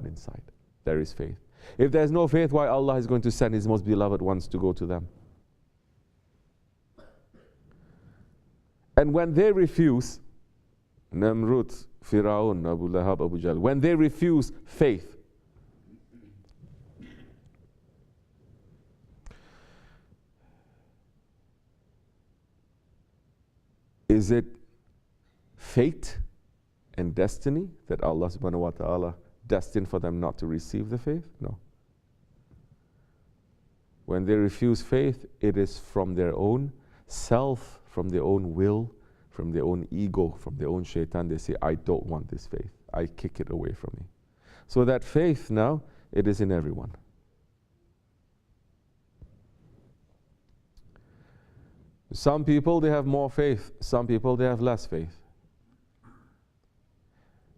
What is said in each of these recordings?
happen inside. There is faith. If there's no faith, why Allah is going to send His most beloved ones to go to them? And when they refuse, Namrud, Firaun, Abu Lahab, Abu Jahl, when they refuse faith, is it fate and destiny that Allah subhanahu wa ta'ala destined for them not to receive the faith? No. When they refuse faith, it is from their own self, from their own will, from their own ego, from their own shaitan. They say, I don't want this faith. I kick it away from me. So that faith now, it is in everyone. Some people, they have more faith. Some people, they have less faith.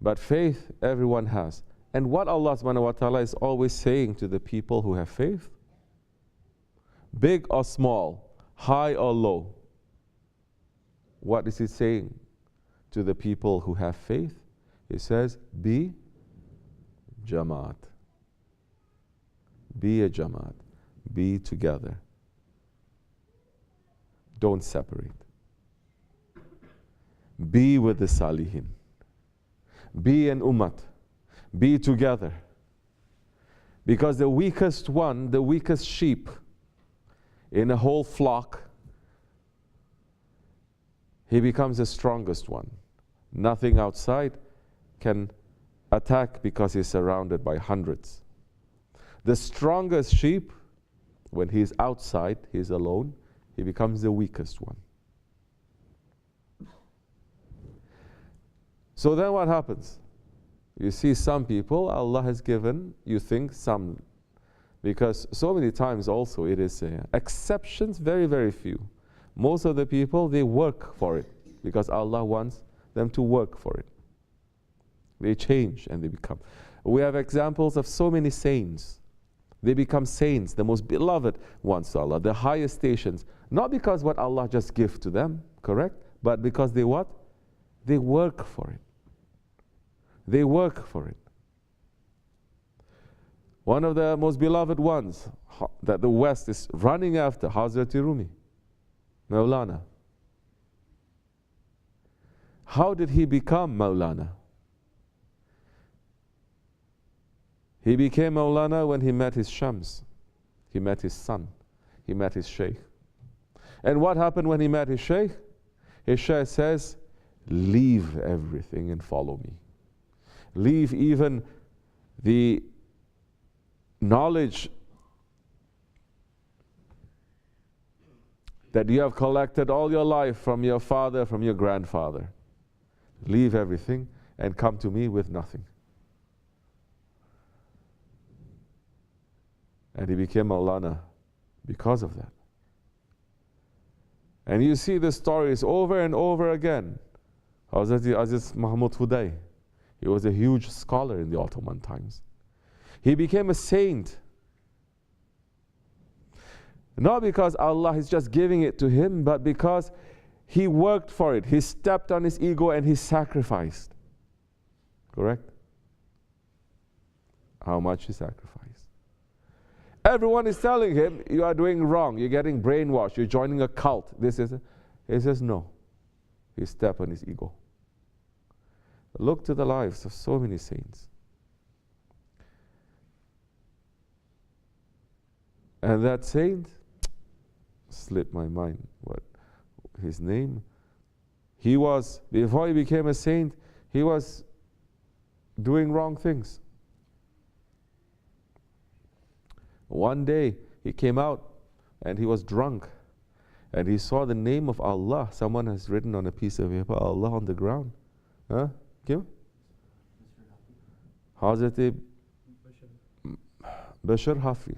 But faith, everyone has. And what Allah subhanahu wa ta'ala is always saying to the people who have faith, big or small, high or low, what is He saying to the people who have faith? He says, be Jamaat. Be a Jamaat. Be together. Don't separate. Be with the Salihin. Be an Ummat. Be together. Because the weakest one, the weakest sheep in a whole flock, he becomes the strongest one. Nothing outside can attack because he's surrounded by hundreds. The strongest sheep, when he's outside, he's alone, he becomes the weakest one. So then what happens? You see some people, Allah has given, you think some, because so many times also it is exceptions, very, very few. Most of the people, they work for it because Allah wants them to work for it. They change and they become. We have examples of so many saints. They become saints, the most beloved ones to Allah, the highest stations. Not because what Allah just gives to them, correct? But because they what? They work for it. They work for it. One of the most beloved ones that the West is running after, Hazrat Rumi, Maulana. How did he become Maulana? He became Maulana when he met his Shams. He met his son. He met his Shaykh. And what happened when he met his Shaykh? His Shaykh says, leave everything and follow me. Leave even the knowledge that you have collected all your life from your father, from your grandfather. Leave everything and come to me with nothing. And he became Maulana because of that. And you see the stories over and over again. Hazrat Aziz Mahmud Huday, he was a huge scholar in the Ottoman times. He became a saint. Not because Allah is just giving it to him, but because he worked for it. He stepped on his ego and he sacrificed. Correct? How much he sacrificed. Everyone is telling him, you are doing wrong, you're getting brainwashed, you're joining a cult. He says no. He stepped on his ego. Look to the lives of so many saints. And that saint, slipped my mind, what his name? He was, before he became a saint, he was doing wrong things. One day he came out and he was drunk and he saw the name of Allah. Someone has written on a piece of paper, Allah on the ground. Huh? Kim? Hazrat Bashar Hafi.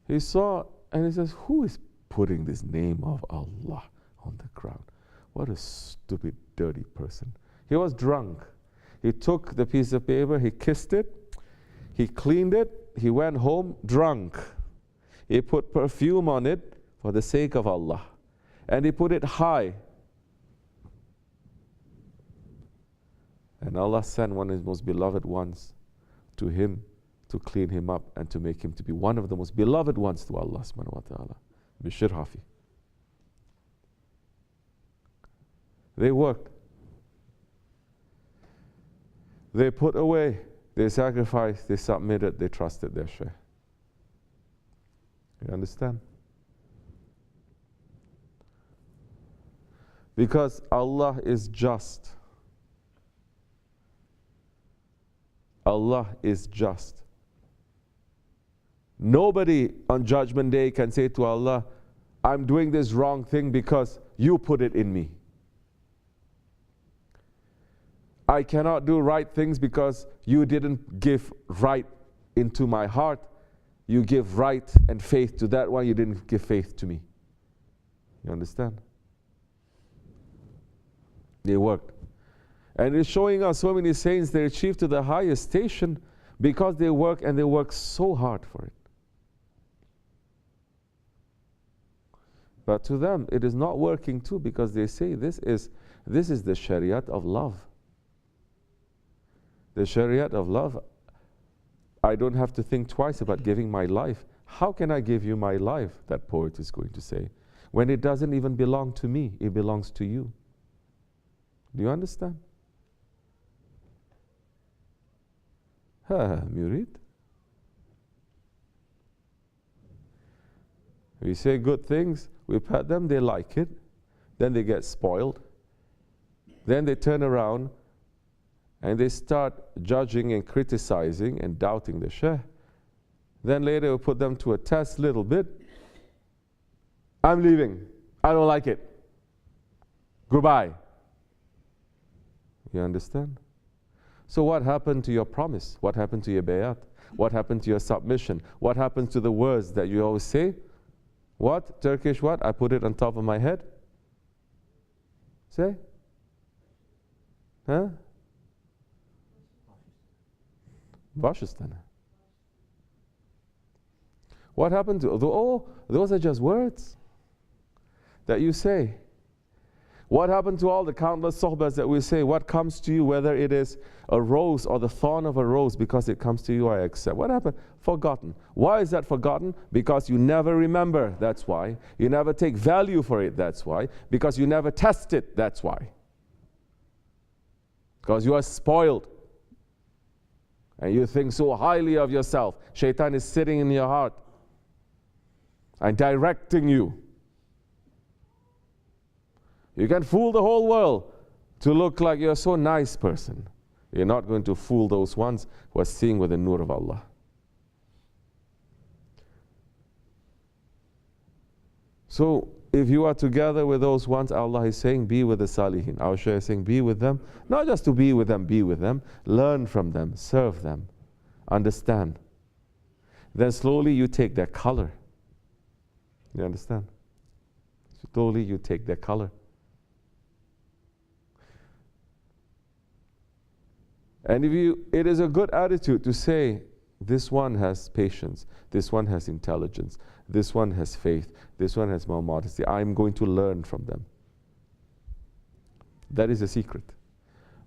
He saw and he says, who is putting this name of Allah on the ground? What a stupid, dirty person. He was drunk. He took the piece of paper, he kissed it, he cleaned it, he went home drunk. He put perfume on it for the sake of Allah. And he put it high. And Allah sent one of His most beloved ones to him to clean him up and to make him to be one of the most beloved ones to Allah subhanahu wa ta'ala. Bishir Hafi. They worked. They put away, they sacrificed, they submitted, they trusted their Shaykh. You understand? Because Allah is just. Allah is just. Nobody on Judgment Day can say to Allah, I'm doing this wrong thing because you put it in me. I cannot do right things because you didn't give right into my heart. You give right and faith to that one, you didn't give faith to me. You understand? They worked. And it's showing us so many saints they achieved to the highest station because they work, and they work so hard for it. But to them it is not working too, because they say this is the Shariat of love. The Shariat of love, I don't have to think twice about giving my life. How can I give you my life, that poet is going to say, when it doesn't even belong to me, it belongs to you. Do you understand? Murid. We say good things, we pat them, they like it, then they get spoiled, then they turn around and they start judging and criticizing and doubting the Shaykh. Then later we put them to a test a little bit. I'm leaving, I don't like it, goodbye. You understand? So what happened to your promise? What happened to your bayat? What happened to your submission? What happened to the words that you always say? What? Turkish what? I put it on top of my head? Say? Huh? Başüstüne. What happened to, oh, those are just words that you say. What happened to all the countless sohbahs that we say? What comes to you, whether it is a rose or the thorn of a rose, because it comes to you, I accept. What happened? Forgotten. Why is that forgotten? Because you never remember, that's why. You never take value for it, that's why. Because you never test it, that's why. Because you are spoiled. And you think so highly of yourself. Shaitan is sitting in your heart and directing you. You can fool the whole world to look like you're a so nice person. You're not going to fool those ones who are seeing with the nur of Allah. So if you are together with those ones, Allah is saying, be with the Salihin. Our Shaykh is saying, be with them. Not just to be with them, learn from them, serve them, understand. Then slowly you take their color. You understand? Slowly you take their color. And it is a good attitude to say, this one has patience, this one has intelligence, this one has faith, this one has more modesty. I'm going to learn from them. That is a secret.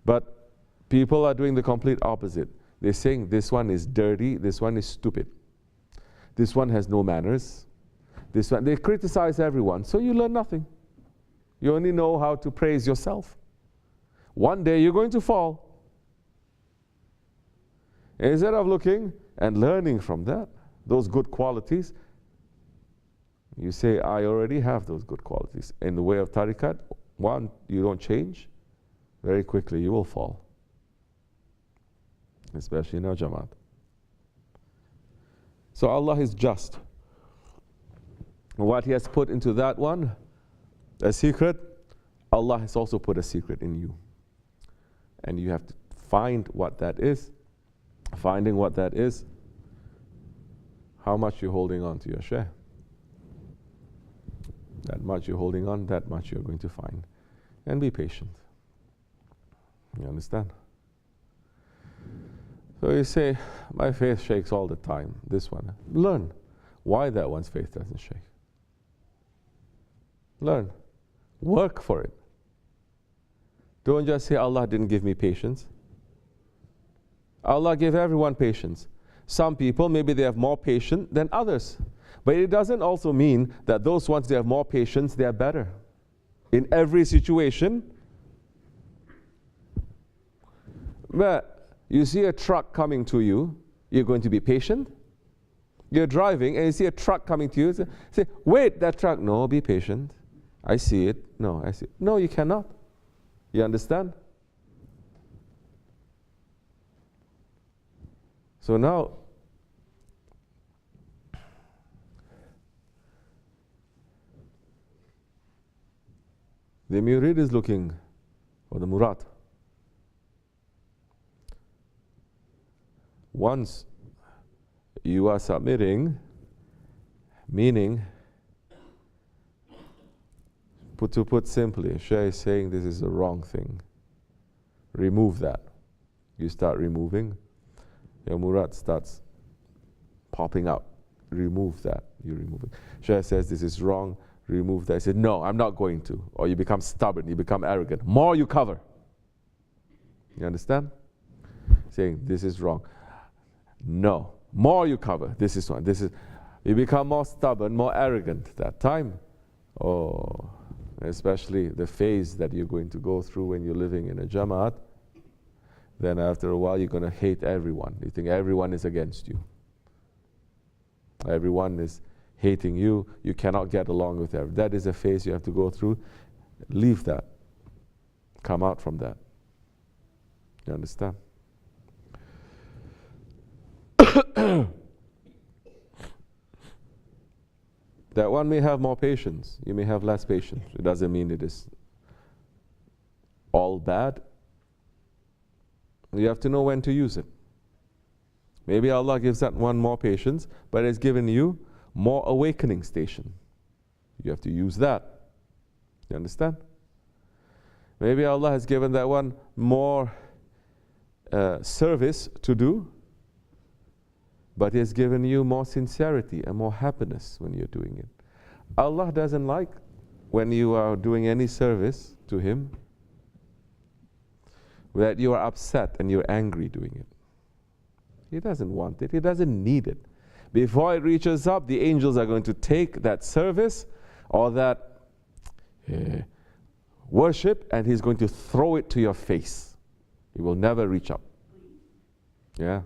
But people are doing the complete opposite. They're saying this one is dirty, this one is stupid, this one has no manners, this one, they criticize everyone, so you learn nothing. You only know how to praise yourself. One day you're going to fall. Instead of looking and learning from that, those good qualities, you say, I already have those good qualities. In the way of tariqat, one, you don't change, very quickly you will fall. Especially in our Jamaat. So Allah is just. What He has put into that one, a secret, Allah has also put a secret in you. And you have to find what that is. Finding what that is, how much you're holding on to your Shaykh. That much you're holding on, that much you're going to find. And be patient. You understand? So you say, my faith shakes all the time. This one. Learn why that one's faith doesn't shake. Learn. Work for it. Don't just say, Allah didn't give me patience. Allah gave everyone patience. Some people, maybe they have more patience than others. But it doesn't also mean that those ones they have more patience, they are better. In every situation, where you see a truck coming to you, you're going to be patient. You're driving and you see a truck coming to you, say, wait, that truck. No, be patient. I see it. No, I see it. No, you cannot. You understand? So now, the murid is looking, or the murad. Once you are submitting, meaning, to put simply, Shaykh is saying this is the wrong thing. Remove that. You start removing, your murad starts popping out. Remove that. You remove it. Shaykh says this is wrong. Remove that. I said, no, I'm not going to. Or you become stubborn, you become arrogant. More you cover. You understand? Saying this is wrong. No. More you cover. This is wrong. You become more stubborn, more arrogant that time. Oh, especially the phase that you're going to go through when you're living in a Jamaat. Then after a while you're going to hate everyone. You think everyone is against you. Everyone is hating you. You cannot get along with everyone. That is a phase you have to go through. Leave that. Come out from that. You understand? That one may have more patience. You may have less patience. It doesn't mean it is all bad. You have to know when to use it. Maybe Allah gives that one more patience, but it's given you more awakening station. You have to use that. You understand? Maybe Allah has given that one more service to do, but He has given you more sincerity and more happiness when you're doing it. Allah doesn't like when you are doing any service to Him that you are upset and you're angry doing it. He doesn't want it. He doesn't need it. Before it reaches up, the angels are going to take that service or that worship and He's going to throw it to your face. It will never reach up. Yeah.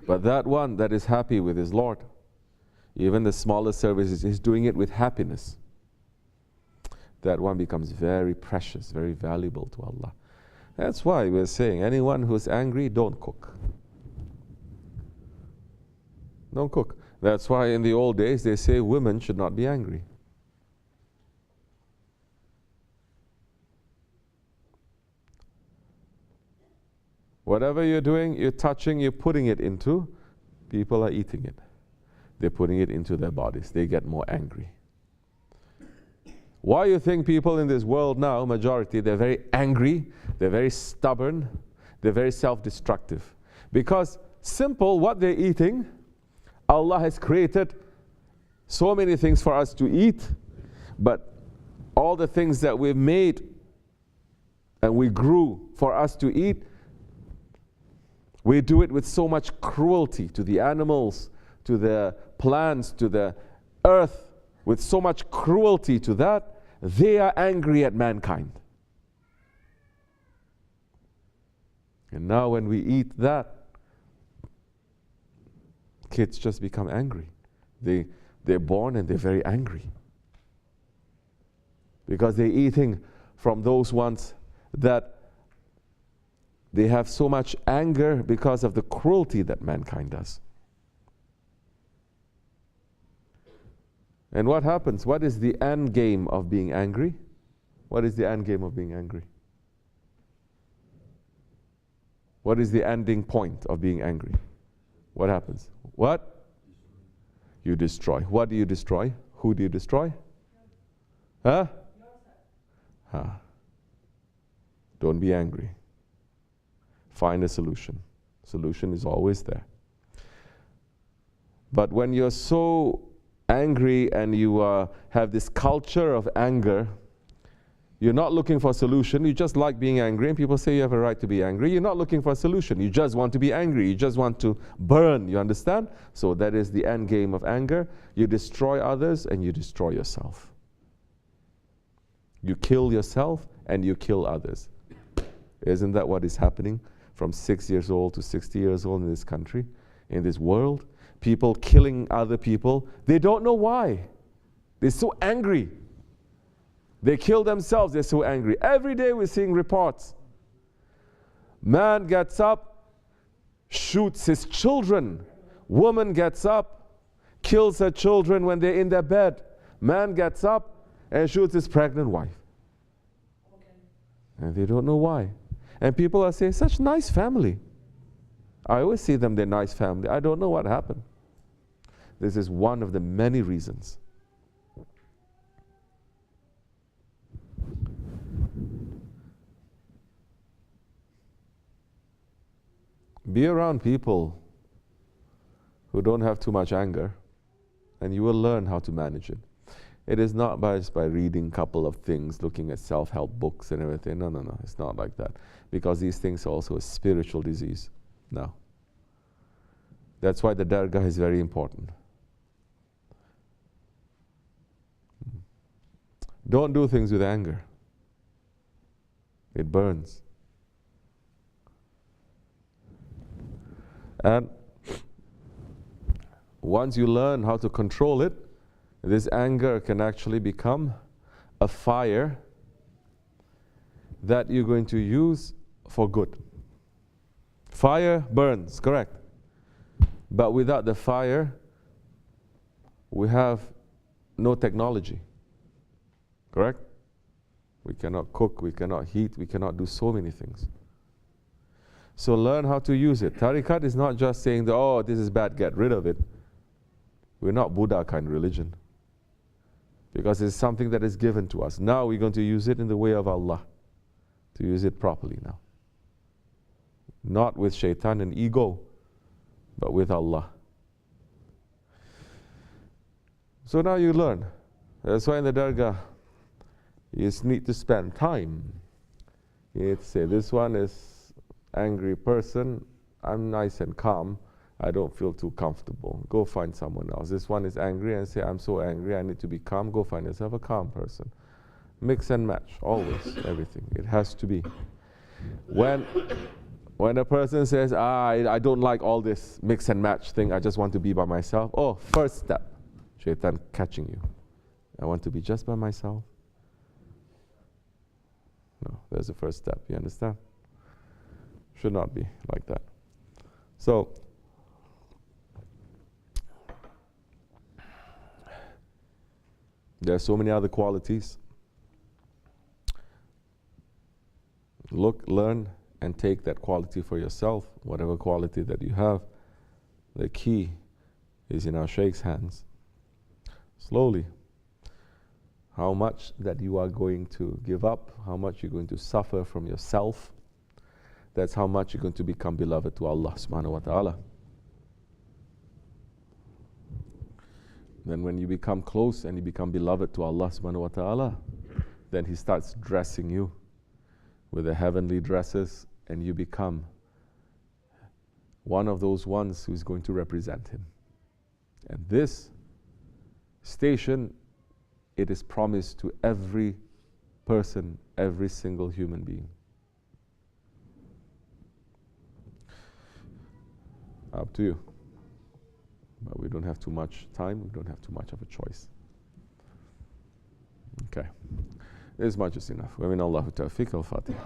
But that one that is happy with his Lord, even the smallest services, is doing it with happiness. That one becomes very precious, very valuable to Allah. That's why we're saying, anyone who's angry, don't cook. Don't cook. That's why in the old days they say women should not be angry. Whatever you're doing, you're touching, you're putting it into, people are eating it. They're putting it into their bodies. They get more angry. Why you think people in this world now, majority, they're very angry, they're very stubborn, they're very self-destructive? Because simple, what they're eating, Allah has created so many things for us to eat, but all the things that we've made and we grew for us to eat, we do it with so much cruelty to the animals, to the plants, to the earth, with so much cruelty to that, they are angry at mankind. And now when we eat that, kids just become angry. They're born and they're very angry. Because they're eating from those ones that they have so much anger because of the cruelty that mankind does. And what happens? What is the end game of being angry? What is the end game of being angry? What is the ending point of being angry? What happens? What? You destroy. What do you destroy? Who do you destroy? Huh? Don't be angry. Find a solution. Solution is always there. But when you're so angry and you have this culture of anger, You're not looking for a solution. You just like being angry. And people say you have a right to be angry. You're not looking for a solution. You just want to be angry. You just want to burn. You understand? So that is the end game of anger. You destroy others and you destroy yourself. You kill yourself and you kill others. Isn't that what is happening from 6 years old to 60 years old in this country, in this world? People killing other people. They don't know why. They're so angry. They kill themselves, they're so angry. Every day we're seeing reports. Man gets up, shoots his children. Woman gets up, kills her children when they're in their bed. Man gets up and shoots his pregnant wife. And they don't know why. And people are saying, such nice family. I always see them, they're nice family. I don't know what happened. This is one of the many reasons. Be around people who don't have too much anger, and you will learn how to manage it. It is not just by reading a couple of things, looking at self-help books and everything. No, it's not like that. Because these things are also a spiritual disease. No. That's why the dargah is very important. Don't do things with anger. It burns. And once you learn how to control it, this anger can actually become a fire that you're going to use for good. Fire burns, correct. But without the fire, we have no technology, correct? We cannot cook, we cannot heat, we cannot do so many things. So learn how to use it. Tariqat is not just saying, that, oh, this is bad, get rid of it. We're not Buddha kind of religion. Because it's something that is given to us. Now we're going to use it in the way of Allah. To use it properly now. Not with shaitan and ego, but with Allah. So now you learn. That's why in the dargah, you just need to spend time. You need to say, this one is angry person, I'm nice and calm, I don't feel too comfortable. Go find someone else. This one is angry and say, I'm so angry, I need to be calm. Go find yourself a calm person. Mix and match, always, everything. It has to be. When a person says, I don't like all this mix and match thing, I just want to be by myself. Oh, first step, shaitan catching you. I want to be just by myself. No, there's the first step, you understand? Should not be like that. So, there are so many other qualities. Look, learn, and take that quality for yourself, whatever quality that you have. The key is in our Shaykh's hands. Slowly. How much that you are going to give up, how much you're going to suffer from yourself, that's how much you're going to become beloved to Allah subhanahu wa ta'ala. Then when you become close and you become beloved to Allah subhanahu wa ta'ala, then He starts dressing you with the heavenly dresses, and you become one of those ones who's going to represent Him. And this station, it is promised to every person, every single human being. Up to you. But we don't have too much time, we don't have too much of a choice. Okay. This much is enough. Wa min Allahu tawfiq al-Fatiha.